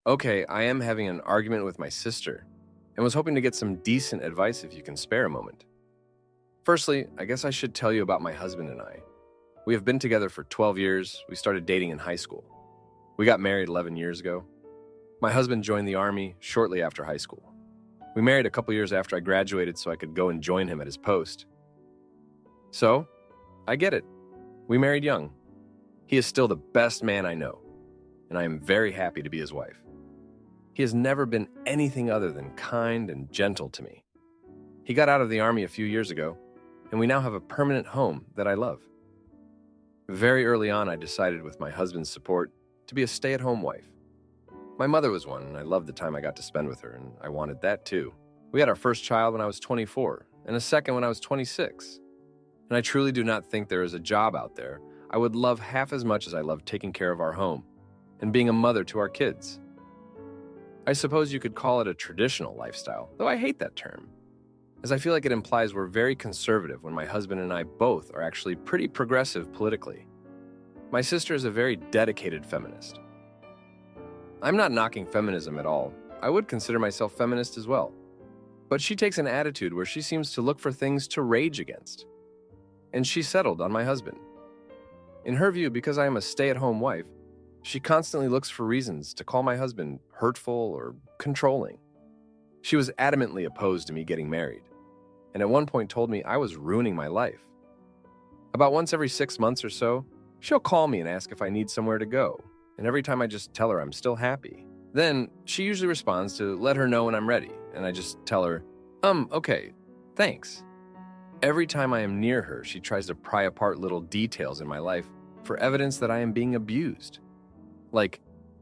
Okay, I am having an argument with my sister and was hoping to get some decent advice if you can spare a moment. Firstly, I guess I should tell you about my husband and I. We have been together for 12 years. We started dating in high school. We got married 11 years ago. My husband joined the Army shortly after high school. We married a couple years after I graduated so I could go and join him at his post. So, I get it. We married young. He is still the best man I know, and I am very happy to be his wife. He has never been anything other than kind and gentle to me. He got out of the Army a few years ago, and we now have a permanent home that I love. Very early on, I decided with my husband's support to be a stay-at-home wife. My mother was one, and I loved the time I got to spend with her, and I wanted that too. We had our first child when I was 24, and a second when I was 26. And I truly do not think there is a job out there I would love half as much as I love taking care of our home and being a mother to our kids. I suppose you could call it a traditional lifestyle, though I hate that term, as I feel like it implies we're very conservative when my husband and I both are actually pretty progressive politically. My sister is a very dedicated feminist. I'm not knocking feminism at all. I would consider myself feminist as well. But she takes an attitude where she seems to look for things to rage against. And she settled on my husband. In her view, because I am a stay-at-home wife, she constantly looks for reasons to call my husband hurtful or controlling. She was adamantly opposed to me getting married, and at one point told me I was ruining my life. About once every 6 months or so, she'll call me and ask if I need somewhere to go, and every time I just tell her I'm still happy. Then she usually responds to let her know when I'm ready, and I just tell her, okay, thanks. Every time I am near her, she tries to pry apart little details in my life for evidence that I am being abused. Like,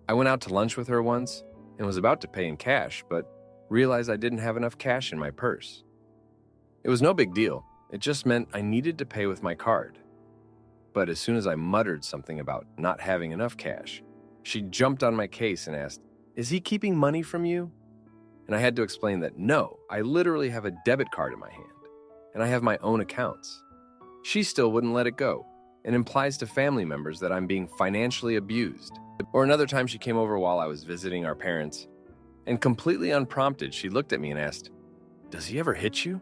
I went out to lunch with her once and was about to pay in cash, but realized I didn't have enough cash in my purse. It was no big deal. It just meant I needed to pay with my card. But as soon as I muttered something about not having enough cash, she jumped on my case and asked, "Is he keeping money from you?" And I had to explain that no, I literally have a debit card in my hand, and I have my own accounts. She still wouldn't let it go, and implies to family members that I'm being financially abused. Or another time she came over while I was visiting our parents, and completely unprompted, she looked at me and asked, "Does he ever hit you?"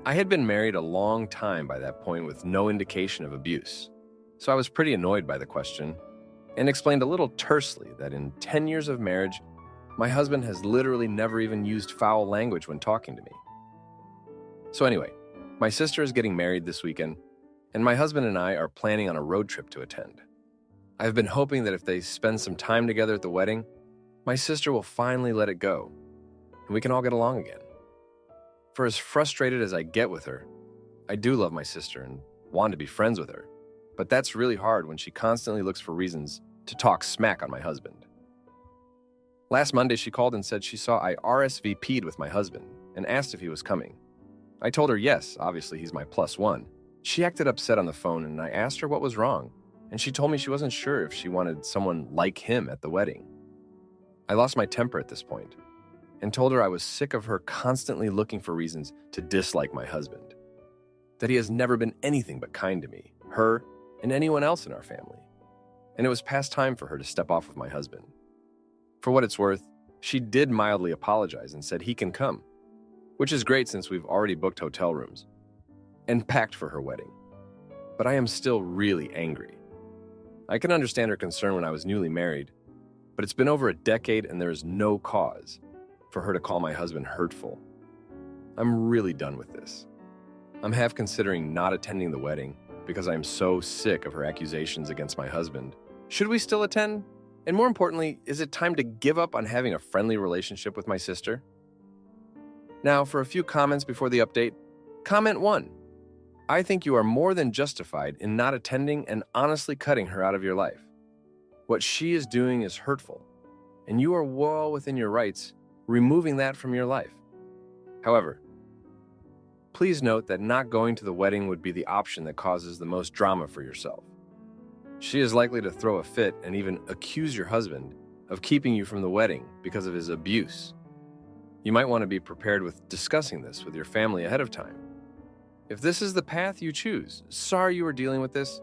I had been married a long time by that point with no indication of abuse, so I was pretty annoyed by the question, and explained a little tersely that in 10 years of marriage, my husband has literally never even used foul language when talking to me. So anyway, my sister is getting married this weekend, and my husband and I are planning on a road trip to attend. I've been hoping that if they spend some time together at the wedding, my sister will finally let it go, and we can all get along again. For as frustrated as I get with her, I do love my sister and want to be friends with her, but that's really hard when she constantly looks for reasons to talk smack on my husband. Last Monday, she called and said she saw I RSVP'd with my husband and asked if he was coming. I told her yes, obviously he's my plus one. She acted upset on the phone and I asked her what was wrong, and she told me she wasn't sure if she wanted someone like him at the wedding. I lost my temper at this point and told her I was sick of her constantly looking for reasons to dislike my husband, that he has never been anything but kind to me, her, and anyone else in our family, and it was past time for her to step off with my husband. For what it's worth, she did mildly apologize and said he can come, which is great since we've already booked hotel rooms and packed for her wedding. But I am still really angry. I can understand her concern when I was newly married, but it's been over a decade and there is no cause for her to call my husband hurtful. I'm really done with this. I'm half considering not attending the wedding because I am so sick of her accusations against my husband. Should we still attend? And more importantly, is it time to give up on having a friendly relationship with my sister? Now, for a few comments before the update. Comment 1. I think you are more than justified in not attending and honestly cutting her out of your life. What she is doing is hurtful, and you are well within your rights removing that from your life. However, please note that not going to the wedding would be the option that causes the most drama for yourself. She is likely to throw a fit and even accuse your husband of keeping you from the wedding because of his abuse. You might want to be prepared with discussing this with your family ahead of time. If this is the path you choose, sorry you are dealing with this.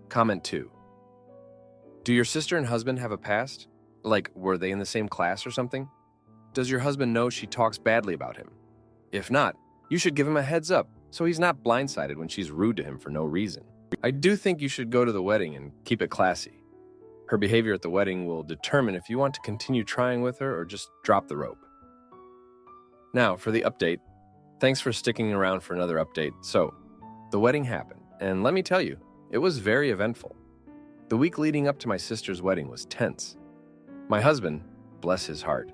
Comment 2. Do your sister and husband have a past? Like, were they in the same class or something? Does your husband know she talks badly about him? If not, you should give him a heads up so he's not blindsided when she's rude to him for no reason. I do think you should go to the wedding and keep it classy. Her behavior at the wedding will determine if you want to continue trying with her or just drop the rope. Now, for the update. Thanks for sticking around for another update. So, the wedding happened, and let me tell you, it was very eventful. The week leading up to my sister's wedding was tense. My husband, bless his heart,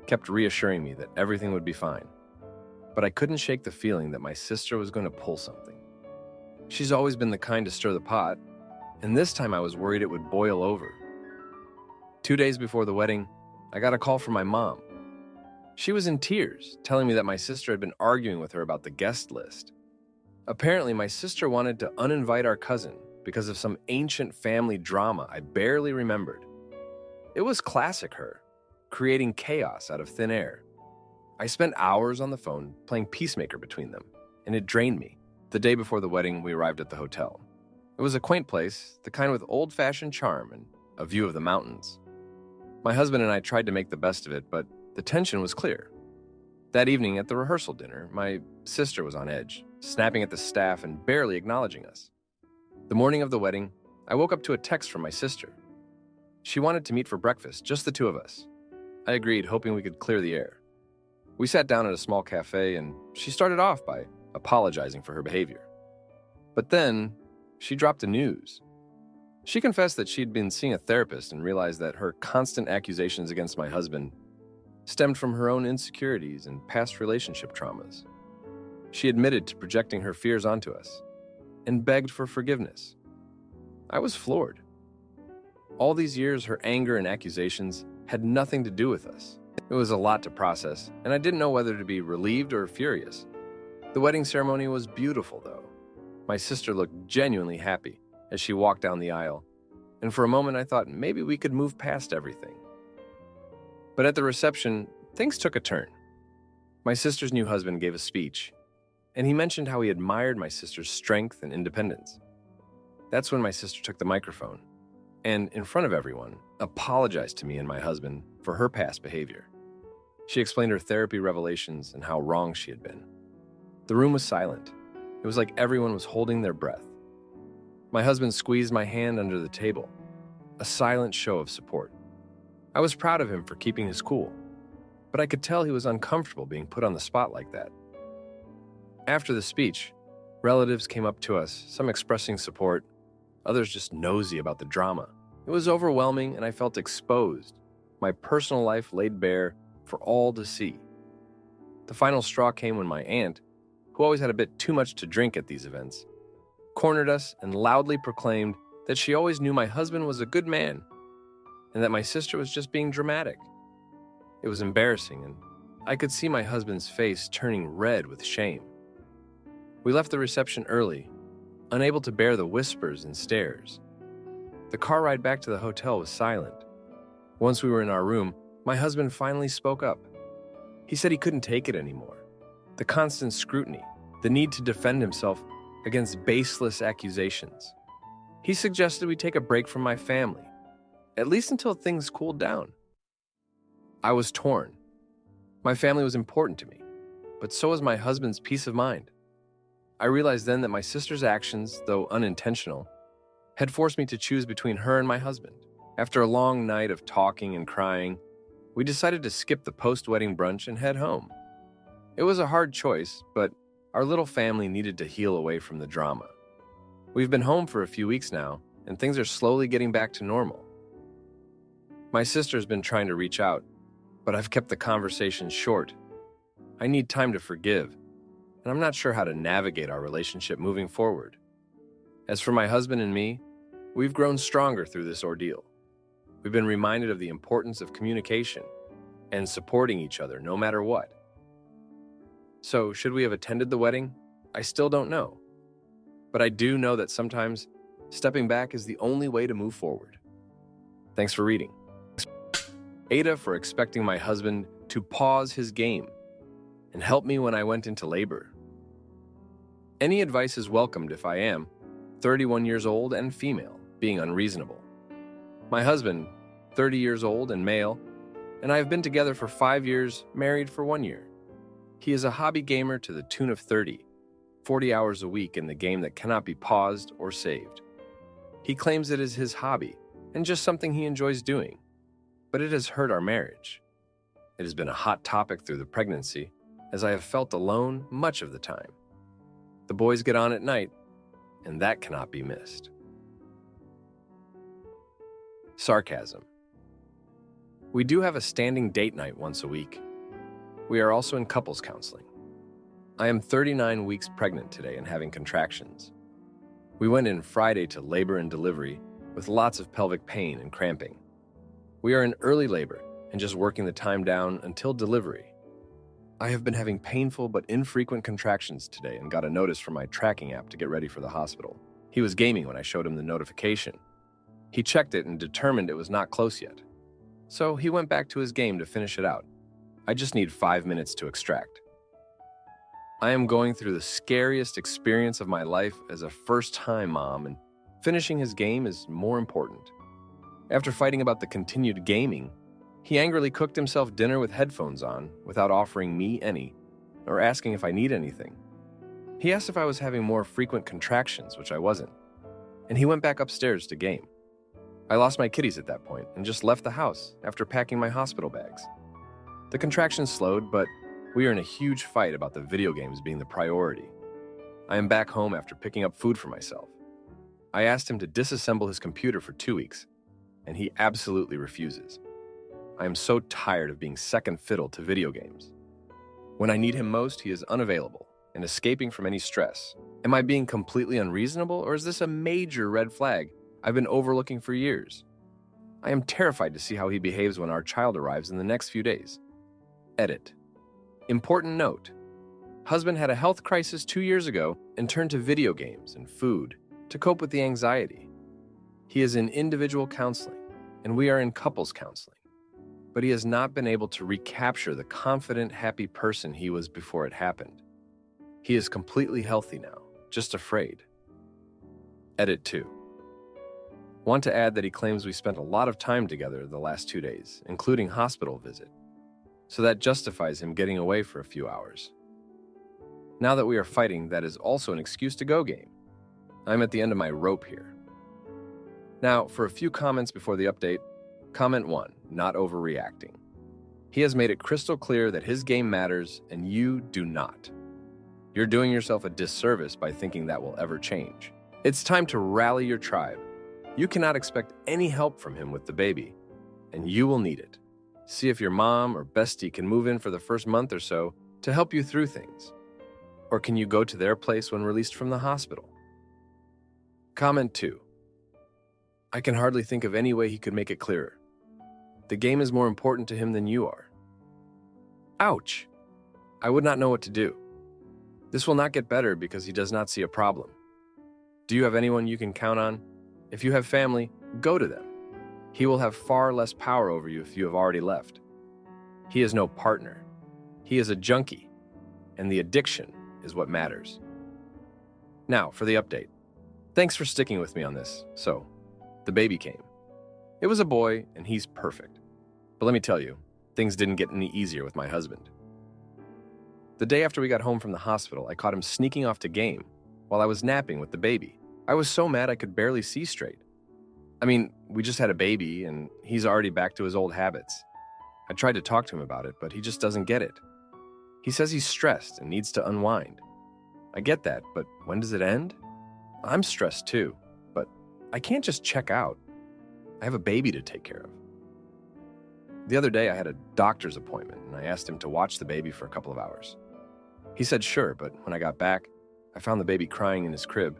kept reassuring me that everything would be fine. But I couldn't shake the feeling that my sister was going to pull something. She's always been the kind to stir the pot, and this time I was worried it would boil over. 2 days before the wedding, I got a call from my mom. She was in tears, telling me that my sister had been arguing with her about the guest list. Apparently, my sister wanted to uninvite our cousin because of some ancient family drama I barely remembered. It was classic her, creating chaos out of thin air. I spent hours on the phone playing peacemaker between them, and it drained me. The day before the wedding, we arrived at the hotel. It was a quaint place, the kind with old-fashioned charm and a view of the mountains. My husband and I tried to make the best of it, but the tension was clear. That evening at the rehearsal dinner, my sister was on edge, snapping at the staff and barely acknowledging us. The morning of the wedding, I woke up to a text from my sister. She wanted to meet for breakfast, just the two of us. I agreed, hoping we could clear the air. We sat down at a small cafe, and she started off by apologizing for her behavior. But then, she dropped the news. She confessed that she'd been seeing a therapist and realized that her constant accusations against my husband stemmed from her own insecurities and past relationship traumas. She admitted to projecting her fears onto us and begged for forgiveness. I was floored. All these years, her anger and accusations had nothing to do with us. It was a lot to process, and I didn't know whether to be relieved or furious. The wedding ceremony was beautiful, though. My sister looked genuinely happy as she walked down the aisle, and for a moment I thought maybe we could move past everything. But at the reception, things took a turn. My sister's new husband gave a speech, and he mentioned how he admired my sister's strength and independence. That's when my sister took the microphone and, in front of everyone, apologized to me and my husband for her past behavior. She explained her therapy revelations and how wrong she had been. The room was silent. It was like everyone was holding their breath. My husband squeezed my hand under the table, a silent show of support. I was proud of him for keeping his cool, but I could tell he was uncomfortable being put on the spot like that. After the speech, relatives came up to us, some expressing support, others just nosy about the drama. It was overwhelming, and I felt exposed, my personal life laid bare for all to see. The final straw came when my aunt, who always had a bit too much to drink at these events, cornered us and loudly proclaimed that she always knew my husband was a good man and that my sister was just being dramatic. It was embarrassing, and I could see my husband's face turning red with shame. We left the reception early, unable to bear the whispers and stares. The car ride back to the hotel was silent. Once we were in our room, my husband finally spoke up. He said he couldn't take it anymore. The constant scrutiny, the need to defend himself against baseless accusations. He suggested we take a break from my family, at least until things cooled down. I was torn. My family was important to me, but so was my husband's peace of mind. I realized then that my sister's actions, though unintentional, had forced me to choose between her and my husband. After a long night of talking and crying, we decided to skip the post-wedding brunch and head home. It was a hard choice, but our little family needed to heal away from the drama. We've been home for a few weeks now, and things are slowly getting back to normal. My sister's been trying to reach out, but I've kept the conversation short. I need time to forgive, and I'm not sure how to navigate our relationship moving forward. As for my husband and me, we've grown stronger through this ordeal. We've been reminded of the importance of communication and supporting each other no matter what. So, should we have attended the wedding? I still don't know. But I do know that sometimes stepping back is the only way to move forward. Thanks for reading. Aita for expecting my husband to pause his game and help me when I went into labor. Any advice is welcomed if I am 31 years old and female, being unreasonable. My husband, 30 years old and male, and I have been together for 5 years, married for 1 year. He is a hobby gamer to the tune of 40 hours a week in the game that cannot be paused or saved. He claims it is his hobby and just something he enjoys doing, but it has hurt our marriage. It has been a hot topic through the pregnancy, as I have felt alone much of the time. The boys get on at night, and that cannot be missed. Sarcasm. We do have a standing date night once a week. We are also in couples counseling. I am 39 weeks pregnant today and having contractions. We went in Friday to labor and delivery with lots of pelvic pain and cramping. We are in early labor and just working the time down until delivery. I have been having painful but infrequent contractions today and got a notice from my tracking app to get ready for the hospital. He was gaming when I showed him the notification. He checked it and determined it was not close yet. So he went back to his game to finish it out. I just need 5 minutes to extract. I am going through the scariest experience of my life as a first-time mom, and finishing his game is more important. After fighting about the continued gaming, he angrily cooked himself dinner with headphones on without offering me any, or asking if I need anything. He asked if I was having more frequent contractions, which I wasn't, and he went back upstairs to game. I lost my kitties at that point and just left the house after packing my hospital bags. The contractions slowed, but we are in a huge fight about the video games being the priority. I am back home after picking up food for myself. I asked him to disassemble his computer for 2 weeks, and he absolutely refuses. I am so tired of being second fiddle to video games. When I need him most, he is unavailable and escaping from any stress. Am I being completely unreasonable, or is this a major red flag I've been overlooking for years? I am terrified to see how he behaves when our child arrives in the next few days. Edit. Important note. Husband had a health crisis 2 years ago and turned to video games and food to cope with the anxiety. He is in individual counseling, and we are in couples counseling. But he has not been able to recapture the confident, happy person he was before it happened. He is completely healthy now, just afraid. Edit 2. Want to add that he claims we spent a lot of time together the last 2 days, including hospital visit. So that justifies him getting away for a few hours. Now that we are fighting, that is also an excuse to go game. I'm at the end of my rope here. Now, for a few comments before the update. Comment 1, not overreacting. He has made it crystal clear that his game matters and you do not. You're doing yourself a disservice by thinking that will ever change. It's time to rally your tribe. You cannot expect any help from him with the baby, and you will need it. See if your mom or bestie can move in for the first month or so to help you through things. Or can you go to their place when released from the hospital? Comment 2. I can hardly think of any way he could make it clearer. The game is more important to him than you are. Ouch! I would not know what to do. This will not get better because he does not see a problem. Do you have anyone you can count on? If you have family, go to them. He will have far less power over you if you have already left. He is no partner. He is a junkie, and the addiction is what matters. Now, for the update. Thanks for sticking with me on this. So, the baby came. It was a boy, and he's perfect. But let me tell you, things didn't get any easier with my husband. The day after we got home from the hospital, I caught him sneaking off to game while I was napping with the baby. I was so mad I could barely see straight. I mean, we just had a baby, and he's already back to his old habits. I tried to talk to him about it, but he just doesn't get it. He says he's stressed and needs to unwind. I get that, but when does it end? I'm stressed too, but I can't just check out. I have a baby to take care of. The other day, I had a doctor's appointment, and I asked him to watch the baby for a couple of hours. He said sure, but when I got back, I found the baby crying in his crib,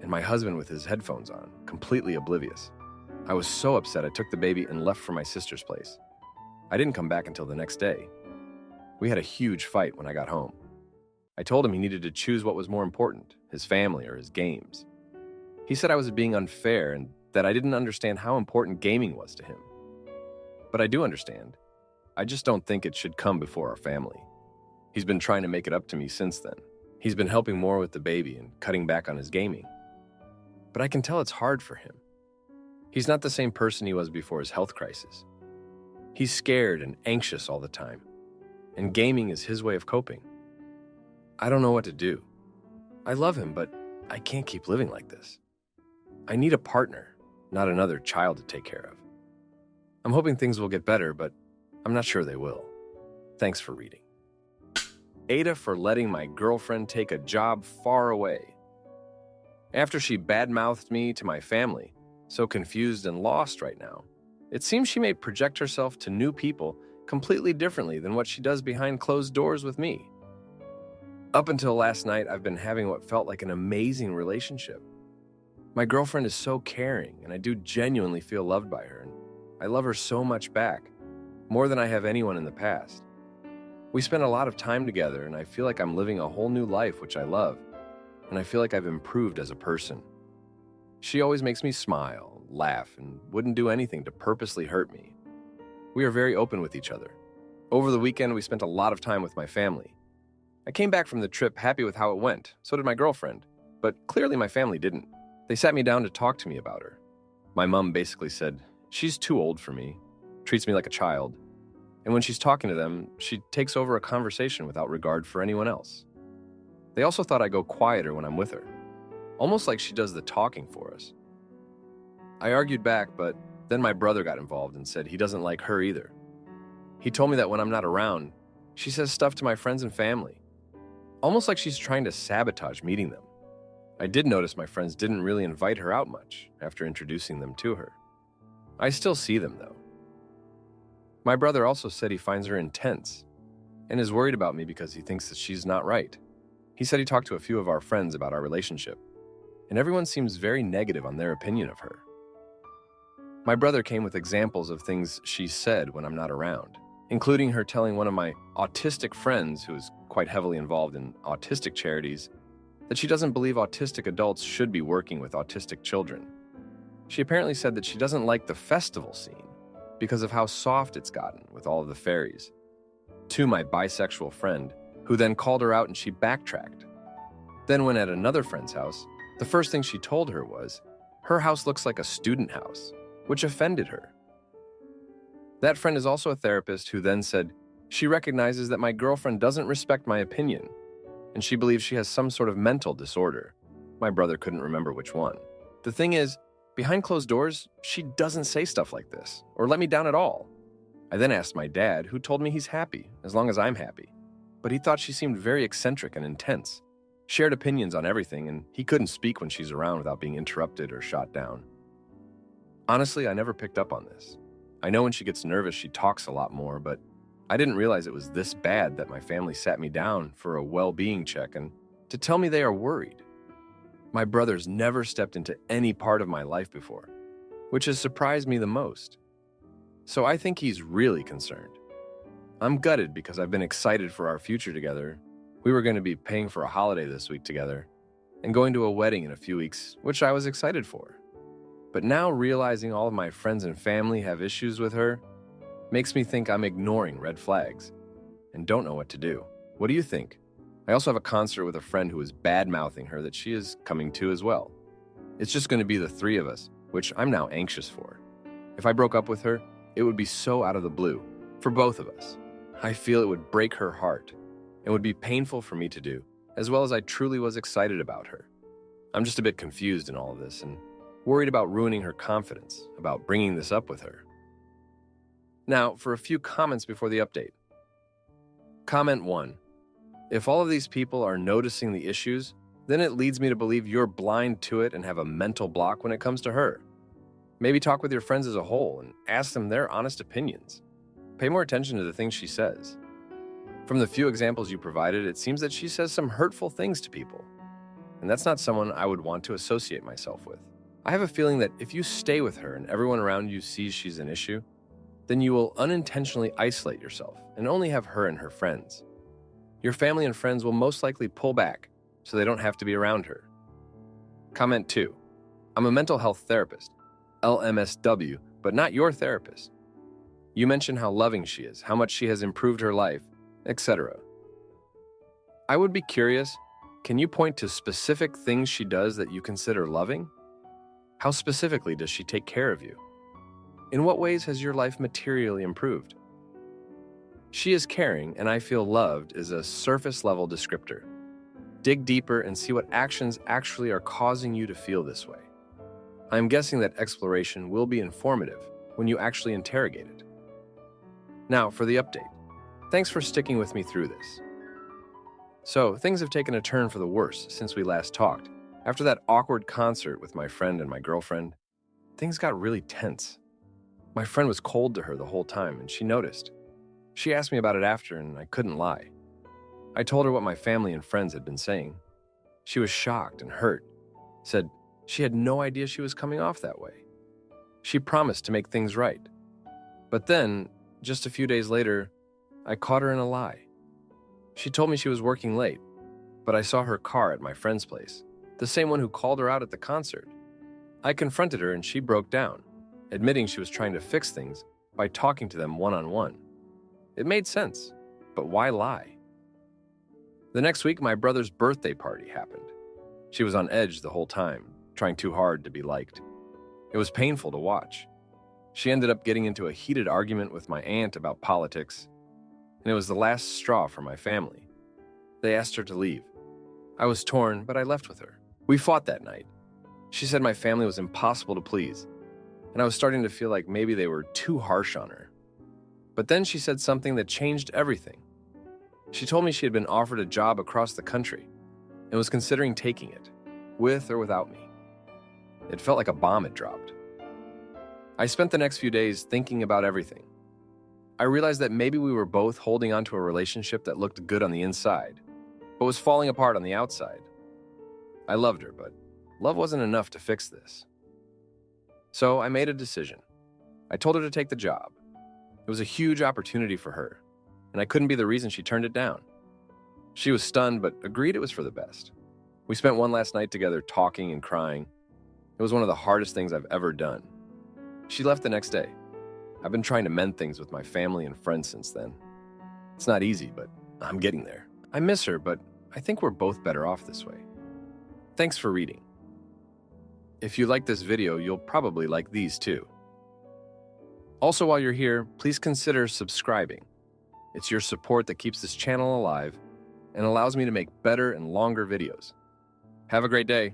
and my husband with his headphones on, completely oblivious. I was so upset I took the baby and left for my sister's place. I didn't come back until the next day. We had a huge fight when I got home. I told him he needed to choose what was more important, his family or his games. He said I was being unfair and that I didn't understand how important gaming was to him. But I do understand. I just don't think it should come before our family. He's been trying to make it up to me since then. He's been helping more with the baby and cutting back on his gaming. But I can tell it's hard for him. He's not the same person he was before his health crisis. He's scared and anxious all the time, and gaming is his way of coping. I don't know what to do. I love him, but I can't keep living like this. I need a partner, not another child to take care of. I'm hoping things will get better, but I'm not sure they will. Thanks for reading. Aita for letting my girlfriend take a job far away. After she badmouthed me to my family, so confused and lost right now, it seems she may project herself to new people completely differently than what she does behind closed doors with me. Up until last night, I've been having what felt like an amazing relationship. My girlfriend is so caring, and I do genuinely feel loved by her, and I love her so much back, more than I have anyone in the past. We spend a lot of time together, and I feel like I'm living a whole new life, which I love, and I feel like I've improved as a person. She always makes me smile, laugh, and wouldn't do anything to purposely hurt me. We are very open with each other. Over the weekend, we spent a lot of time with my family. I came back from the trip happy with how it went, so did my girlfriend, but clearly my family didn't. They sat me down to talk to me about her. My mom basically said, "She's too old for me, treats me like a child, and when she's talking to them, she takes over a conversation without regard for anyone else." They also thought I go quieter when I'm with her, almost like she does the talking for us. I argued back, but then my brother got involved and said he doesn't like her either. He told me that when I'm not around, she says stuff to my friends and family, almost like she's trying to sabotage meeting them. I did notice my friends didn't really invite her out much after introducing them to her. I still see them, though. My brother also said he finds her intense and is worried about me because he thinks that she's not right. He said he talked to a few of our friends about our relationship, and everyone seems very negative on their opinion of her. My brother came with examples of things she said when I'm not around, including her telling one of my autistic friends, who is quite heavily involved in autistic charities, that she doesn't believe autistic adults should be working with autistic children. She apparently said that she doesn't like the festival scene because of how soft it's gotten with all of the fairies. To my bisexual friend, who then called her out and she backtracked. Then when at another friend's house, the first thing she told her was, her house looks like a student house, which offended her. That friend is also a therapist who then said she recognizes that my girlfriend doesn't respect my opinion, and she believes she has some sort of mental disorder. My brother couldn't remember which one. The thing is, behind closed doors, she doesn't say stuff like this, or let me down at all. I then asked my dad, who told me he's happy, as long as I'm happy. But he thought she seemed very eccentric and intense, shared opinions on everything, and he couldn't speak when she's around without being interrupted or shot down. Honestly, I never picked up on this. I know when she gets nervous, she talks a lot more, but I didn't realize it was this bad that my family sat me down for a well-being check and to tell me they are worried. My brother's never stepped into any part of my life before, which has surprised me the most. So I think he's really concerned. I'm gutted because I've been excited for our future together. We were going to be paying for a holiday this week together and going to a wedding in a few weeks, which I was excited for. But now realizing all of my friends and family have issues with her makes me think I'm ignoring red flags and don't know what to do. What do you think? I also have a concert with a friend who is bad-mouthing her that she is coming to as well. It's just going to be the three of us, which I'm now anxious for. If I broke up with her, it would be so out of the blue for both of us. I feel it would break her heart and would be painful for me to do, as well as I truly was excited about her. I'm just a bit confused in all of this and worried about ruining her confidence, about bringing this up with her. Now, for a few comments before the update. Comment 1. If all of these people are noticing the issues, then it leads me to believe you're blind to it and have a mental block when it comes to her. Maybe talk with your friends as a whole and ask them their honest opinions. Pay more attention to the things she says. From the few examples you provided, it seems that she says some hurtful things to people, and that's not someone I would want to associate myself with. I have a feeling that if you stay with her and everyone around you sees she's an issue, then you will unintentionally isolate yourself and only have her and her friends. Your family and friends will most likely pull back so they don't have to be around her. Comment 2. I'm a mental health therapist, LMSW, but not your therapist. You mentioned how loving she is, how much she has improved her life, etc. I would be curious, can you point to specific things she does that you consider loving? How specifically does she take care of you? In what ways has your life materially improved? She is caring and I feel loved is a surface-level descriptor. Dig deeper and see what actions actually are causing you to feel this way. I'm guessing that exploration will be informative when you actually interrogate it. Now, for the update. Thanks for sticking with me through this. So, things have taken a turn for the worse since we last talked. After that awkward concert with my friend and my girlfriend, things got really tense. My friend was cold to her the whole time, and she noticed. She asked me about it after, and I couldn't lie. I told her what my family and friends had been saying. She was shocked and hurt, said she had no idea she was coming off that way. She promised to make things right. But then, just a few days later, I caught her in a lie. She told me she was working late, but I saw her car at my friend's place, the same one who called her out at the concert. I confronted her and she broke down, admitting she was trying to fix things by talking to them one-on-one. It made sense, but why lie? The next week, my brother's birthday party happened. She was on edge the whole time, trying too hard to be liked. It was painful to watch. She ended up getting into a heated argument with my aunt about politics, and it was the last straw for my family. They asked her to leave. I was torn, but I left with her. We fought that night. She said my family was impossible to please, and I was starting to feel like maybe they were too harsh on her. But then she said something that changed everything. She told me she had been offered a job across the country and was considering taking it, with or without me. It felt like a bomb had dropped. I spent the next few days thinking about everything. I realized that maybe we were both holding on to a relationship that looked good on the inside, but was falling apart on the outside. I loved her, but love wasn't enough to fix this. So I made a decision. I told her to take the job. It was a huge opportunity for her, and I couldn't be the reason she turned it down. She was stunned, but agreed it was for the best. We spent one last night together talking and crying. It was one of the hardest things I've ever done. She left the next day. I've been trying to mend things with my family and friends since then. It's not easy, but I'm getting there. I miss her, but I think we're both better off this way. Thanks for reading. If you like this video, you'll probably like these too. Also, while you're here, please consider subscribing. It's your support that keeps this channel alive and allows me to make better and longer videos. Have a great day.